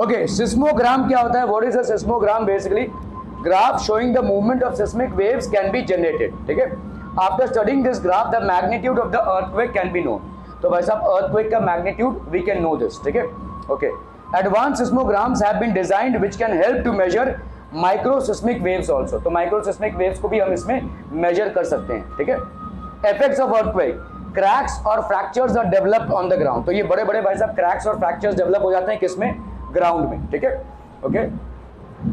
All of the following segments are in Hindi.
ओके, सिस्मोग्राम क्या होता है? What is a seismogram? Basically graph showing the movement of seismic waves can be generated, ठीक है। After studying this graph the magnitude of the earthquake can be known. तो भाई साहब अर्थक्वेक का magnitude we can know this, ठीक है। Okay, advance seismograms have been designed which can help to measure microseismic waves also. तो माइक्रोसिस्मिक वेव्स को भी हम इसमें मेजर कर सकते हैं, ठीक है। इफेक्ट्स ऑफ अर्थक्वेक, क्रैक्स और fractures are developed on the ground. तो ये बड़े बड़े भाई साहब क्रैक्स और फ्रैक्चर्स डेवलप हो जाते हैं किसमें? ग्राउंड में, ठीक है। Okay,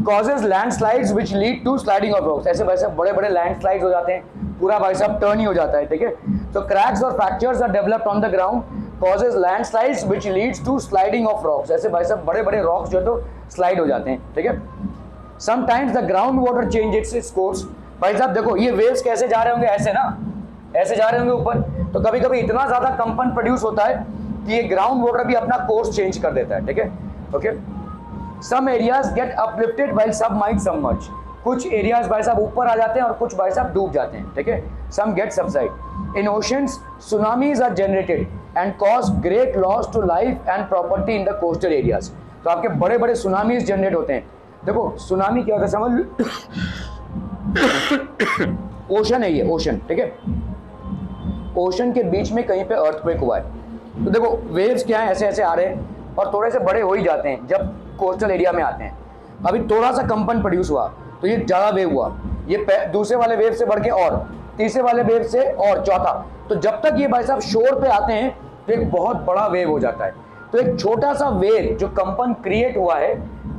causes landslides which lead to sliding of rocks. ऐसे भाई साहब बड़े बड़े लैंडस्लाइड्स हो जाते हैं, पूरा भाई साहब टर्न ही हो जाता है, ठीक है। तो क्रैक्स और fractures are developed on the ground, causes landslides which leads to sliding of rocks. ऐसे भाई साहब बड़े बड़े रॉक्स जो है तो स्लाइड हो जाते हैं, ठीक है। Sometimes the ground water changes its course. भाई साहब देखो ये वेव्स कैसे जा रहे होंगे? ऐसे ना, ऐसे जा रहे होंगे ऊपर। तो कभी कभी इतना ज्यादा कंपन प्रोड्यूस होता है कि ये ग्राउंड वाटर भी अपना कोर्स चेंज कर देता है, ठीक है। Okay, some areas get uplifted while some might submerge. कुछ एरियाज भाई साहब ऊपर आ जाते हैं और कुछ भाई साहब डूब जाते हैं, ठीक है। Some get subside. In oceans tsunamis are generated and cause great loss to life and property in the coastal areas. तो आपके बड़े बड़े सुनामीज जनरेट होते हैं। देखो सुनामी क्या होता है समझ, ओशन है ये, ओशन, ठीक है। ओशन के बीच में कहीं पे अर्थक्वेक हुआ है। तो देखो वेव्स क्या है, ऐसे ऐसे आ रहे हैं और थोड़े से बड़े हो ही जाते हैं जब कोस्टल एरिया में आते हैं। अभी थोड़ा सा कंपन प्रोड्यूस हुआ तो ये ज्यादा वेव हुआ, ये दूसरे वाले वेव से बढ़ के और तीसरे वाले वेव से और चौथा। तो जब तक ये भाई साहब शोर पे आते हैं तो एक बहुत बड़ा वेव हो जाता है। तो एक छोटा सा वेव जो कंपन क्रिएट हुआ है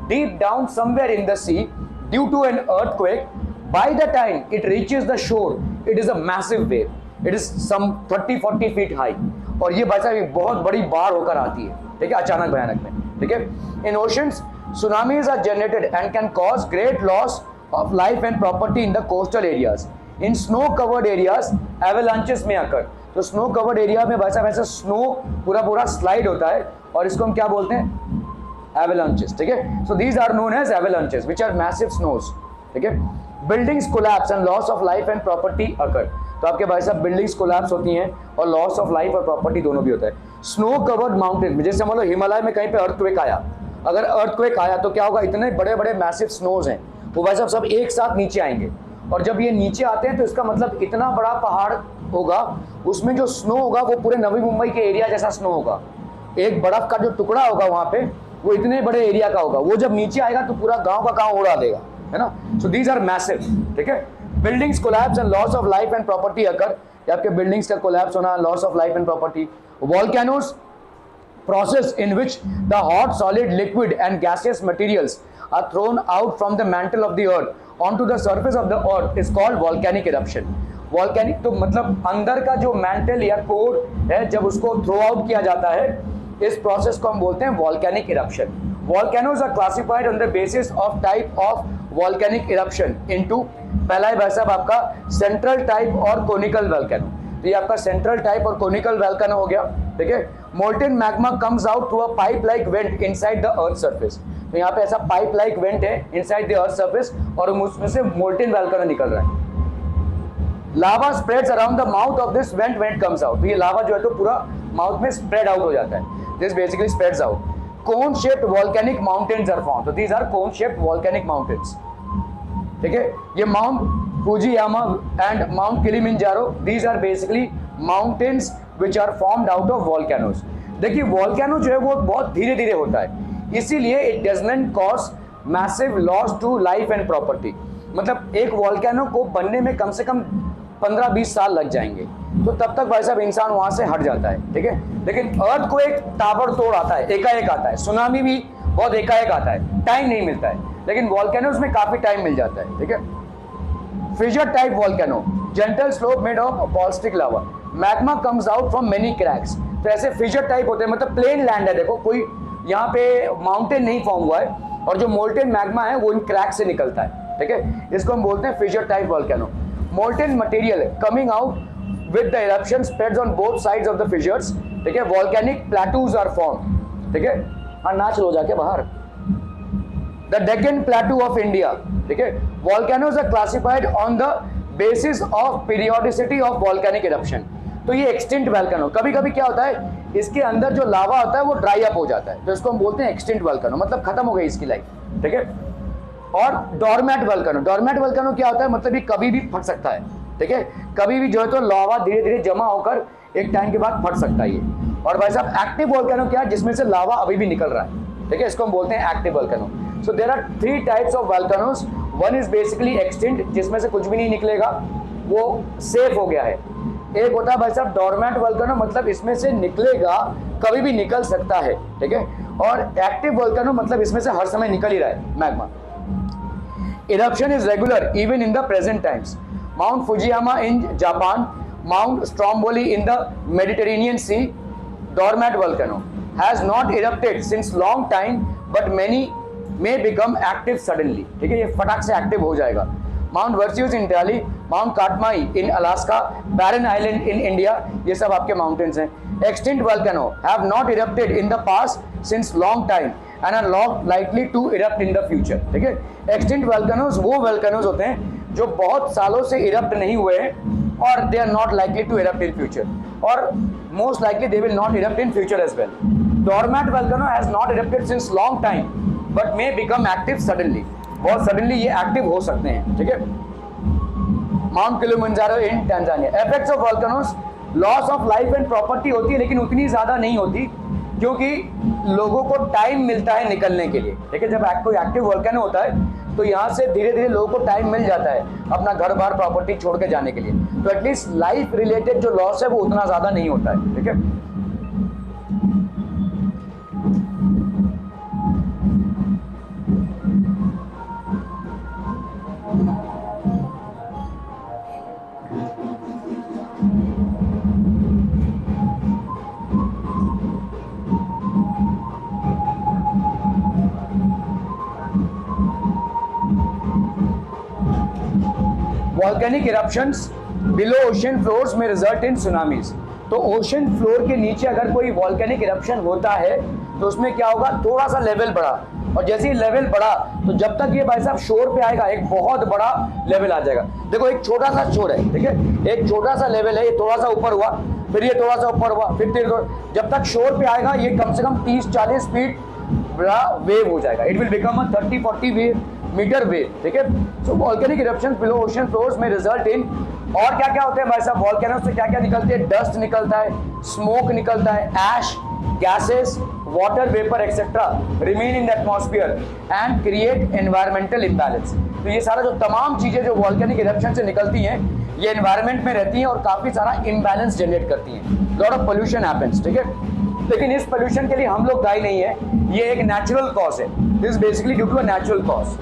deep down somewhere in the sea due to an earthquake, by the time it reaches the shore it is a massive wave, it is some 30-40 feet high. और ये भाई साहब एक बहुत बड़ी बाढ़ होकर आती है, ठीक है, अचानक भयानक में, ठीक है। इन oceans tsunamis are generated and can cause great loss of life and property in the coastal areas. In snow covered areas avalanches may occur. तो snow covered area में भाई साहब ऐसा snow पूरा पूरा slide होता है और इसको हम क्या बोलते हैं? avalanches, ठीक है। So these are known as avalanches which are massive snows, ठीक है। Buildings collapse and loss of life and property occur. तो आपके भाई साहब बिल्डिंग्स कोलैप्स होती हैं और लॉस ऑफ लाइफ और प्रॉपर्टी दोनों भी होता है। स्नो कवर्ड माउंटेन, जैसे मान लो हिमालय में कहीं पे अर्थक्वेक आया, अगर अर्थक्वेक आया तो क्या होगा? इतने बड़े बड़े मैसिव स्नोज हैं वो भाई साहब सब एक साथ नीचे आएंगे और जब ये नीचे आते हैं तो इसका मतलब इतना बड़ा पहाड़ होगा, उसमें जो स्नो होगा वो पूरे नवी मुंबई के एरिया जैसा स्नो होगा। एक बर्फ का जो टुकड़ा होगा वहां पे वो इतने बड़े एरिया का होगा, वो जब नीचे आएगा तो पूरा गांव का गांव उड़ा देगा, है ना। सो दीज आर मैसिव, ठीक है। Buildings collapse and loss of life and property occur, आपके बिल्डिंग्स का कोलैप्स होना, loss of life and property. Volcanoes, process in which the hot, solid, liquid and gaseous materials are thrown out from the mantle of the earth onto the surface of the earth is called volcanic eruption. Volcanic तो मतलब अंदर का जो mantle या कोर है जब उसको थ्रो आउट किया जाता है, इस प्रोसेस को हम बोलते हैं volcanic eruption. Volcanoes are classified on the basis of type of volcanic eruption into, पहला है भाई साहब आपका सेंट्रल टाइप और कोनिकल वोल्केनो। तो ये आपका सेंट्रल टाइप और कोनिकल वोल्केनो हो गया, ठीक है। Molten magma comes out through a pipe like vent inside the earth surface. तो यहाँ पे ऐसा पाइप लाइक वेंट है इनसाइड द अर्थ सरफेस और उसमें से मोल्टेन वोल्केनो निकल रहा है। Lava spreads around the mouth of this vent when it comes out. तो ये लावा जो है तो पूरा माउथ में स्प्रेड आउट हो जाता है, this basically spreads out. Cone shaped volcanic mountains are found. तो these are cone shaped volcanic mountains, ठीक है। ये Mount Fujiyama and Mount Kilimanjaro, these are basically mountains which are formed out of volcanoes. देखिए वॉल्केनो जो है वो बहुत धीरे धीरे होता है, इसीलिए it doesn't cause massive loss to life and property. मतलब एक वॉल्केनो को बनने में कम से कम 15-20 साल लग जाएंगे, तो तब तक भाई साहब इंसान वहां से हट जाता है, ठीक है। लेकिन अर्थ को एक ताबड़तोड़ आता है, एकाएक आता है, सुनामी भी बहुत एकाएक आता है, टाइम नहीं मिलता है। लेकिन वॉल्केनोज में काफी टाइम मिल जाता है, ठीक है। Fissure type volcano, gentle slope made of basaltic lava, magma comes out from many cracks. तो ऐसे फिशर टाइप होते हैं, मतलब प्लेन लैंड है, देखो कोई यहाँ पे माउंटेन नहीं फॉर्म हुआ है और जो मोल्टेन मैग्मा है वो इन क्रैक से निकलता है, ठीक है। इसको हम बोलते हैं fissure type volcano. Molten material coming out with the eruption spreads on both sides of the fissures, ठीक है। वॉल्केनिक प्लेटूज आर फॉर्म, ठीक है। हाँ नाच लो जाके बाहर। The Deccan plateau of India, ठीक है। Volcanoes are classified on the basis of periodicity of volcanic eruption. तो ये एक्सटिंक्ट वोल्केनो, कभी कभी क्या होता है इसके अंदर जो लावा होता है वो ड्राई अप हो जाता है, तो इसको हम बोलते हैं एक्सटिंक्ट वोल्केनो, मतलब खत्म हो गई इसकी लाइफ, ठीक है। और डोरमैट वोल्केनो, डोरमैट वोल्केनो क्या होता है, मतलब ये कभी भी फट सकता है, ठीक है, कभी भी जो है तो लावा धीरे धीरे जमा होकर एक टाइम के बाद फट सकता है ये। और भाई साहब एक्टिव वोल्केनो क्या है, जिसमें से लावा अभी भी निकल रहा है, ठीक है, इसको हम बोलते हैं active volcano. So there are 3 types of volcanoes. One is basically extinct, जिसमें से कुछ भी नहीं निकलेगा, वो सेफ हो गया है। एक होता है भाई साहब डोरमैट वोल्केनो, मतलब इसमें से निकलेगा, कभी भी निकल सकता है, ठीक है। और एक्टिव वोल्केनो मतलब इसमें से हर समय निकल ही रहा है magma. Eruption is regular even in the present times. Mount Fujiyama in Japan, Mount Stromboli in the Mediterranean Sea, dormant volcano, has not erupted since long time, but many may become active suddenly. ठीक है, ये फटाक से एक्टिव हो जाएगा। Mount Vesuvius in Italy, Mount Katmai in Alaska, Barren Island in India, ये सब आपके माउंटेन्स हैं। Extinct volcano have not erupted in the past since long time and are not likely to erupt in the future, ठीक है। Extinct volcanoes वो volcanoes होते हैं जो बहुत सालों से erupt नहीं हुए हैं और they are not likely to erupt in future, और most likely they will not erupt in future as well. Dormant volcano has not erupted since long time but may become active suddenly, बहुत suddenly ये active हो सकते हैं, ठीक है। Mount Kilimanjaro in Tanzania. Effects of volcanoes, loss of life and property होती है, लेकिन उतनी ज़्यादा नहीं होती क्योंकि लोगों को टाइम मिलता है निकलने के लिए, ठीक है। जब कोई एक्टिव वोल्केनो होता है तो यहाँ से धीरे धीरे लोगों को टाइम मिल जाता है अपना घर बार प्रॉपर्टी छोड़ के जाने के लिए, तो एटलीस्ट लाइफ रिलेटेड जो लॉस है वो उतना ज़्यादा नहीं होता है, ठीक है। Volcanic eruptions below ocean floors में रिजल्ट इन सुनामीज। तो ओशन फ्लोर के नीचे अगर कोई वॉल्केनिक इरप्शन होता है तो उसमें क्या होगा, थोड़ा सा लेवल बढ़ा, और जैसे ही लेवल बढ़ा तो जब तक ये भाई साहब शोर पे आएगा एक बहुत बड़ा लेवल आ जाएगा। देखो एक छोटा सा शोर है, ठीक है, एक छोटा सा लेवल है, ये थोड़ा सा ऊपर हुआ, फिर ये थोड़ा सा ऊपर हुआ, फिर जब तक शोर पे आएगा ये कम से कम 30-40 फीट बड़ा वेव हो जाएगा। It will become a 30-40 metre wave, ठीक है। So volcanic eruptions below ocean floors में रिजल्ट इन, और क्या क्या होते हैं भाई साहब वॉल्केनो से, क्या क्या निकलते हैं, डस्ट निकलता है, स्मोक निकलता है, ash, gases, water vapour etcetera remain in the atmosphere and create environmental imbalance. तो ये सारा जो तमाम चीजें जो वॉल्केनिक इरप्शन से निकलती हैं ये एनवायरमेंट में रहती हैं और काफी सारा इम्बैलेंस जनरेट करती हैं, लॉट ऑफ पोल्यूशन हैपेंस, ठीक है। लेकिन इस पोल्यूशन के लिए हम लोग दायी नहीं है, ये एक नेचुरल कॉज है, this basically due to a natural cause,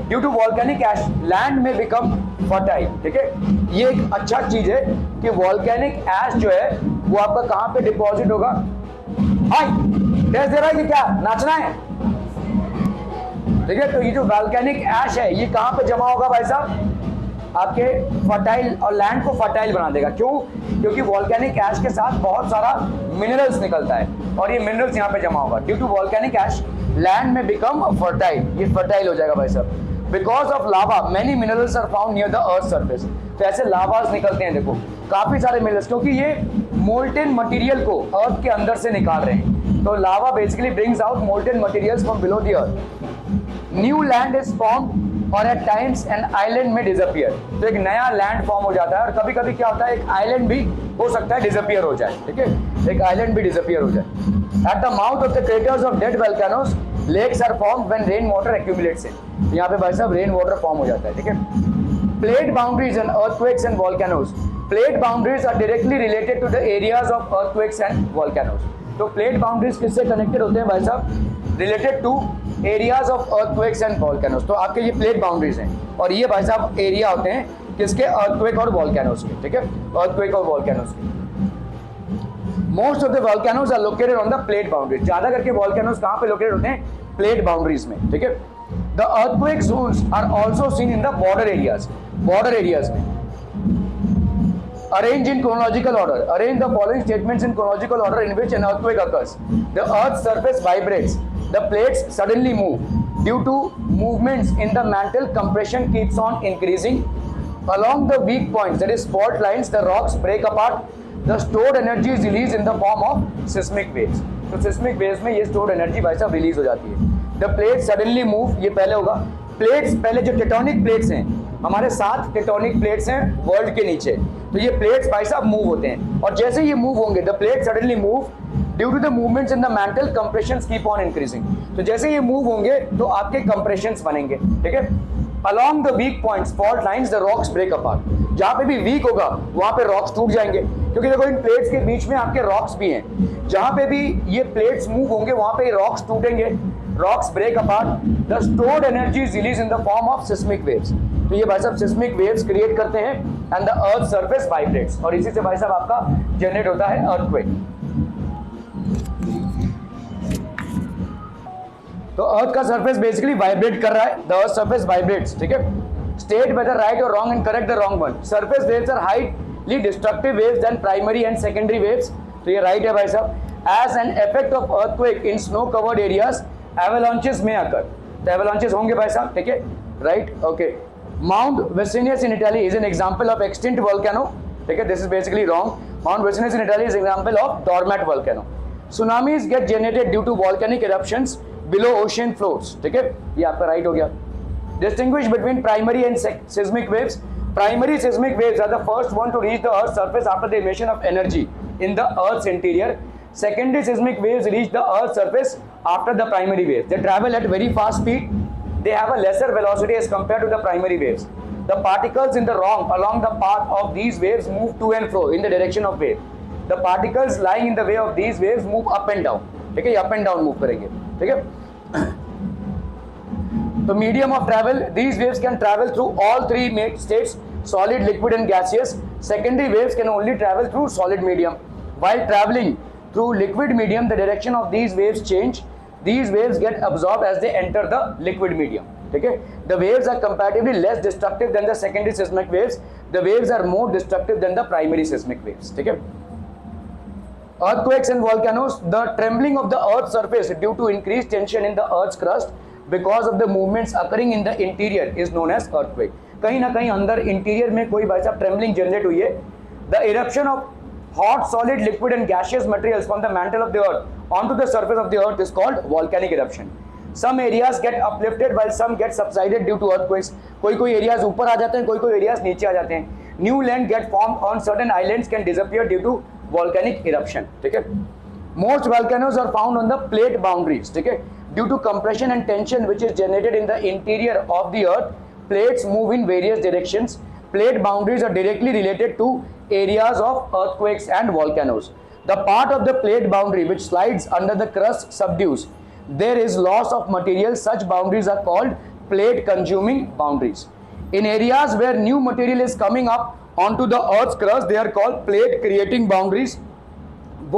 due to volcanic ash land में बिकम फर्टाइल, ठीक है। ये एक अच्छा चीज है कि वॉल्केनिक ऐश जो है वो आपका कहाँ पे डिपॉजिट होगा, हाय टेस्ट दे रहा है कि क्या नाचना है, ठीक है। तो ये जो वॉल्केनिक ऐश है ये कहाँ पे जमा होगा भाई साहब, आपके फर्टाइल, और लैंड को फर्टाइल बना देगा। क्यों? क्योंकि वॉल्केनिक ऐश के साथ बहुत सारा मिनरल्स निकलता है और ये मिनरल्स यहाँ पे जमा होगा। Due to volcanic ash land में बिकम फर्टाइल, ये फर्टाइल हो जाएगा भाई साहब। Because of lava many minerals are found near the earth surface. तो ऐसे लावास निकलते हैं, देखो काफी सारे मिनरल्स, क्योंकि ये मोल्टेन मटेरियल को अर्थ के अंदर से निकाल रहे हैं। तो lava basically brings out molten materials from below the earth. New land is form और एट टाइम्स एन आइलैंड में डिसअपियर। तो एक नया लैंड फॉर्म हो जाता है और कभी कभी क्या होता है एक आइलैंड भी हो सकता है डिसअपियर हो जाए, ठीक है, एक आइलैंड भी डिसअपियर हो जाए। At the mouth of the craters of dead volcanoes lakes are formed when rain water accumulates in. यहाँ पे भाई साहब रेन वाटर फॉर्म हो जाता है, ठीक है। Plate boundaries and earthquakes and volcanoes. Plate boundaries are directly related to the areas of earthquakes and volcanoes. तो प्लेट बाउंड्रीज किससे कनेक्टेड होते हैं भाई साहब, related to areas of earthquakes and volcanoes. तो आपके ये प्लेट बाउंड्रीज हैं और ये भाई साहब एरिया होते हैं किसके, अर्थक्वेक और वोल्केनोस के, ठीक है, अर्थक्वेक और वोल्केनोस के। Most of the volcanoes are located on the plate boundaries. ज्यादा करके वोल्केनोस कहाँ पे लोकेटेड होते हैं, प्लेट बाउंड्रीज में, ठीक है। The earthquake zones are also seen in the border areas, border areas में। Arrange in chronological order. Arrange the following statements in chronological order in which an earthquake occurs. The Earth's surface vibrates. The plates suddenly move. Due to movements in the mantle, compression keeps on increasing. Along the weak points, that is fault lines, the rocks break apart. The stored energy is release in the form of seismic waves. तो सिस्मिक वेव्स में ये स्टोर्ड एनर्जी भाई साहब रिलीज हो जाती है। द प्लेट सडनली मूव, ये पहले होगा। प्लेट्स, पहले जो टेक्टोनिक प्लेट्स हैं, हमारे 7 टेक्टोनिक प्लेट्स हैं वर्ल्ड के नीचे, तो ये प्लेट्स भाई साहब मूव होते हैं, और जैसे ये मूव होंगे, the plate suddenly move due to the movements in the mantle, compressions keep on increasing. तो जैसे ये मूव होंगे तो आपके कंप्रेशंस बनेंगे, ठीक है। Along the weak points, fault lines, the rocks break apart. जहाँ पे भी वीक होगा वहाँ पे रॉक्स टूट जाएंगे, क्योंकि देखो इन प्लेट्स के बीच में आपके रॉक्स भी हैं। जहाँ पे भी ये प्लेट्स मूव होंगे वहाँ पे रॉक्स टूटेंगे, rocks break apart. The stored energy is release in the form of seismic waves. तो ये भाई साहब सिस्मिक वेव्स क्रिएट करते हैं and the earth surface vibrates, और इसी से भाई साहब आपका जनरेट होता है अर्थक्वेक। तो अर्थ का सरफेस बेसिकली वाइब्रेट कर रहा है, द अर्थ सरफेस वाइब्रेट्स, ठीक है। स्टेट वेदर राइट और wrong and correct the wrong one. Surface waves are highly destructive waves than primary and secondary waves. तो ये राइट है भाई साहब। As an effect of earthquake in snow covered areas avalanches में अकर। तो एवलांचेस होंगे भाई साहब, ठीक है, राइट, ओके। माउंट वेसिनियस in Italy is an example of extinct volcano, ठीक है, this is basically wrong. Mount वेसिनियस in Italy is example of dormant volcano. Tsunamis get generated due to volcanic eruptions below ocean floors, ठीक है, ये आपका राइट हो गया। Distinguish between primary and seismic waves. Primary seismic waves are the first one to reach the earth surface after the emission of energy in the earth's interior. Secondary seismic waves reach the earth's surface after the primary waves. They travel at very fast speed. They have a lesser velocity as compared to the primary waves. The particles in the along the path of these waves move to and fro in the direction of wave. The particles lying in the way of these waves move up and down. ठीक है, up and down move करेंगे, ठीक है। तो medium of travel, these waves can travel through all three states, solid, liquid and gaseous. Secondary waves can only travel through solid medium. While traveling through liquid medium, the direction of these waves change. These waves get absorbed as they enter the liquid medium. Okay, the waves are comparatively less destructive than the secondary seismic waves. The waves are more destructive than the primary seismic waves. Okay. Earthquakes and volcanoes. The trembling of the earth's surface due to increased tension in the earth's crust because of the movements occurring in the interior is known as earthquake. कहीं ना कहीं अंदर इंटीरियर में कोई भाई साहब ट्रेम्बलिंग जनरेट हुई है. The eruption of hot, solid, liquid and gaseous materials from the mantle of the earth onto the surface of the earth is called volcanic eruption. Some areas get uplifted while some get subsided due to earthquakes. कोई एरियाज ऊपर आ जाते हैं, कोई एरियाज नीचे आ जाते हैं. New land get formed on certain islands can disappear due to volcanic eruption. ठीक है. Most volcanoes are found on the plate boundaries. ठीक है. Due to compression and tension which is generated in the interior of the earth, plates move in various directions. Plate boundaries are directly related to areas of earthquakes and volcanoes. The part of the plate boundary which slides under the crust subdues. There is loss of material. Such boundaries are called plate consuming boundaries. In areas where new material is coming up onto the earth's crust, they are called plate creating boundaries.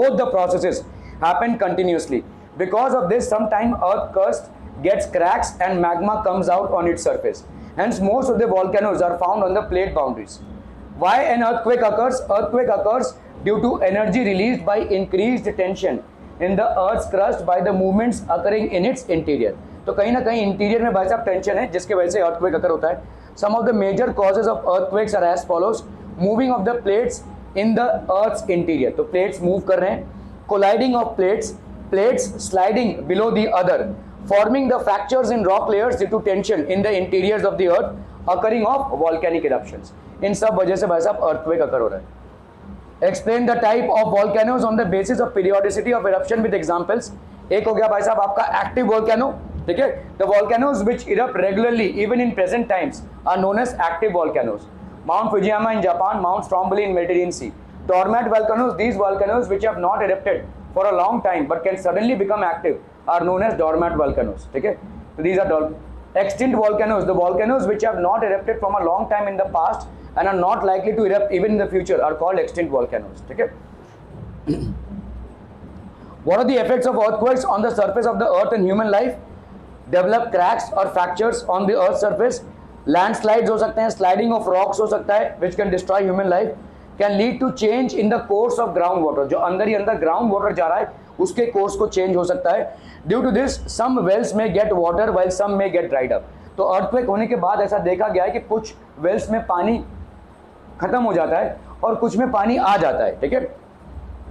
Both the processes happen continuously. Because of this, sometimes earth crust gets cracks and magma comes out on its surface. Hence, most of the volcanoes are found on the plate boundaries. Why an earthquake occurs? Earthquake occurs due to energy released by increased tension in the earth's crust by the movements occurring in its interior. तो कहीं ना कहीं इंटीरियर में भाई साहब टेंशन है जिसके वजह से earthquake occur होता है. Some of the major causes of earthquakes are as follows: moving of the plates in the earth's interior. तो plates move कर रहे हैं. Colliding of plates, plates sliding below the other. Forming the fractures in rock layers due to tension in the interiors of the earth. Occurring of volcanic eruptions. इन सब वजह से भाई साहब earthquake occur हो रहा है. Explain the type of volcanoes on the basis of periodicity of eruption with examples. एक हो गया भाई साहब आपका active volcano, ठीक है. The volcanoes which erupt regularly even in present times are known as active volcanoes. Mount Fujiyama in Japan, Mount Stromboli in Mediterranean Sea. Dormant volcanoes, these volcanoes which have not erupted for a long time but can suddenly become active are known as dormant volcanoes. ठीक है. So these are extinct volcanoes, the volcanoes which have not erupted from a long time in the past and are not likely to erupt even in the future are called extinct volcanoes. Okay. What are the effects of earthquakes on the surface of the earth and human life? Develop cracks or fractures on the earth's surface. Landslides हो सकते हैं, sliding of rocks हो सकता है which can destroy human life. Can lead to change in the course of groundwater. जो अंदर ही अंदर ground water जा रहा है उसके कोर्स को चेंज हो सकता है. Due to this, some wells may get water while some may get dried up. तो earthquake होने के बाद ऐसा देखा गया है कि कुछ wells में पानी खत्म हो जाता है और कुछ में पानी आ जाता है, ठीक है।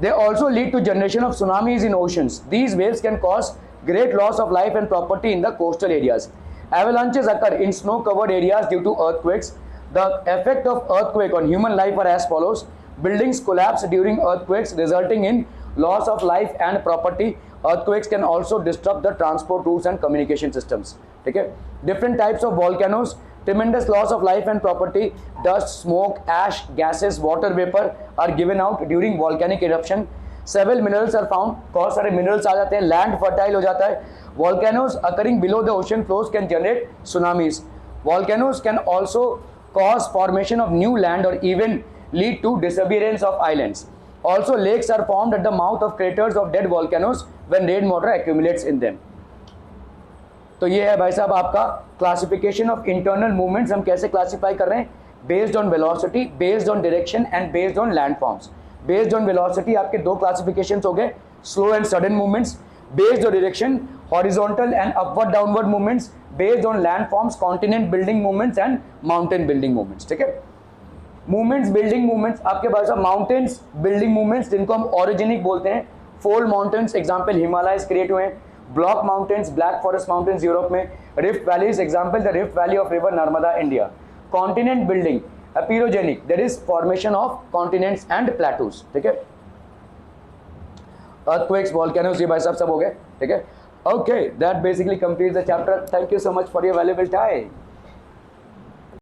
They also lead to generation of tsunamis in oceans. These waves can cause great loss of life and property in the coastal areas. Avalanches occur in snow-covered areas due to earthquakes. The effect of earthquake on human life are as follows. Buildings collapse during earthquakes, resulting in loss of life and property. Earthquakes can also disrupt the transport routes and communication systems. ठीक है। Different types of volcanoes. Tremendous loss of life and property. Dust, smoke, ash, gases, water vapor are given out during volcanic eruption. Several minerals are found. बहुत सारे minerals आ जाते हैं, land fertile हो जाता है. Volcanoes occurring below the ocean floors can generate tsunamis. Volcanoes can also cause formation of new land or even lead to disappearance of islands. Also, lakes are formed at the mouth of craters of dead volcanoes when rainwater accumulates in them. तो ये है भाई साहब आपका क्लासिफिकेशन ऑफ इंटरनल मूवमेंट्स। हम कैसे क्लासिफाई कर रहे हैं? Based on velocity, based on direction and based on landforms. Based on velocity आपके दो क्लासिफिकेशंस हो गए, slow and sudden movements. Based on direction, horizontal and upward downward movements. Based on landforms, continent building movements and mountain building movements. ठीक है, मूवमेंट्स बिल्डिंग मूवमेंट्स आपके पास माउंटेन्स बिल्डिंग मूवमेंट्स जिनको हम ऑरिजिनिक बोलते हैं। Fold mountains example Himalayas create हुए हैं। Block mountains, Black Forest mountains Europe में। Rift valleys example the rift valley of river Narmada India. Continent building epeirogenic, that is formation of continents and plateaus. ठीक है, earthquakes, volcanoes, ये भाई सब हो गए। ठीक है, okay, that basically completes the chapter. Thank you so much for your valuable time.